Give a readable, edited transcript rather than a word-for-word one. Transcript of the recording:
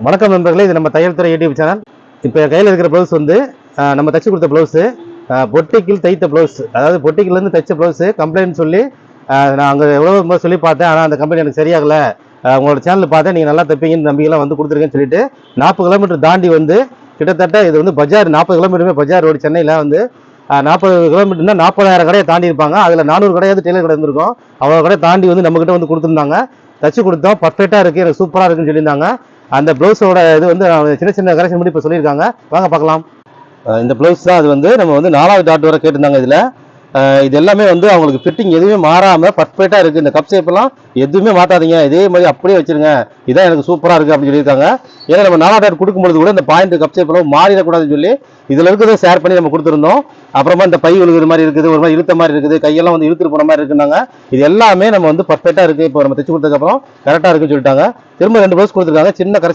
வணக்கம் நண்பர்களே, இது நம்ம தையல் துறை யூடியூப் சேனல். இப்போ கையில் இருக்கிற ப்ளவுஸ் வந்து நம்ம தைச்சு கொடுத்த ப்ளவுஸு, பொட்டிக்கில் தைத்த ப்ளவுஸ், அதாவது பொட்டிக்கிலேருந்து தைச்ச ப்ளவுஸு கம்ப்ளைண்ட் சொல்லி நான் அங்கே எவ்வளோ சொல்லி பார்த்தேன். ஆனால் அந்த கம்பெனி எனக்கு சரியாகலை. உங்களோட சேனல் பார்த்தேன், நீங்கள் நல்லா தைப்பீங்கன்னு நம்பிக்கைலாம் வந்து கொடுத்துருக்கேன்னு சொல்லிட்டு 40 கிலோமீட்டர் தாண்டி வந்து கிட்டத்தட்ட இது வந்து பஜார் 40 கிலோமீட்டருமே பஜார் ரோடு சென்னையில் வந்து 40 கிலோமீட்டர்னா 40,000 கடையை தாண்டி இருப்பாங்க. அதில் 400 கடையாவது டெய்லர் கடை இருந்திருக்கும். அவங்க கடை தாண்டி வந்து நம்மக்கிட்ட வந்து கொடுத்துருந்தாங்க. தச்சு கொடுத்தோம், பர்ஃபெக்டாக இருக்குது, எனக்கு சூப்பராக இருக்குன்னு சொல்லியிருந்தாங்க. அந்த ப்ளவுஸோட இது வந்து சின்ன சின்ன கரெக்ஷன் பண்ணி இப்போ சொல்லியிருக்காங்க, வாங்க பார்க்கலாம். இந்த ப்ளவுஸ் தான் அது வந்து நம்ம வந்து 4வது டாட் வரை கேட்டிருந்தாங்க. இதில் இது எல்லாமே வந்து அவங்களுக்கு ஃபிட்டிங் எதுவுமே மாறாமல் பர்ஃபெக்டாக இருக்குது. இந்த கப் ஷேப்பெல்லாம் எதுவுமே மாற்றாதீங்க, இதே மாதிரி அப்படியே வச்சுருங்க, இதான் எனக்கு சூப்பராக இருக்குது அப்படின்னு சொல்லியிருக்காங்க. ஏன்னா நம்ம 4வது டாட் கொடுக்கும்போது கூட இந்த பாயிண்ட் கப் ஷேப்பெல்லாம் மாறிடக்கூடாதுன்னு சொல்லி இதில் இருக்கிறத ஷேர் பண்ணி நம்ம கொடுத்துருந்தோம். அப்புறமா இந்த பை விழுகிற மாதிரி இருக்குது, ஒரு மாதிரி இழுத்த மாதிரி இருக்குது, கையெல்லாம் வந்து இழுத்துட்டு போன மாதிரி இருக்குன்னாங்க. இது எல்லாமே நம்ம வந்து பர்ஃபெக்டாக இருக்குது, இப்போ நம்ம தைச்சு கொடுத்ததுக்கப்புறம் கரெக்டாக இருக்குன்னு சொல்லிட்டாங்க. திரும்ப 2 ப்ளவுஸ் கொடுத்துருக்காங்க, சின்ன கரெக்ஷன்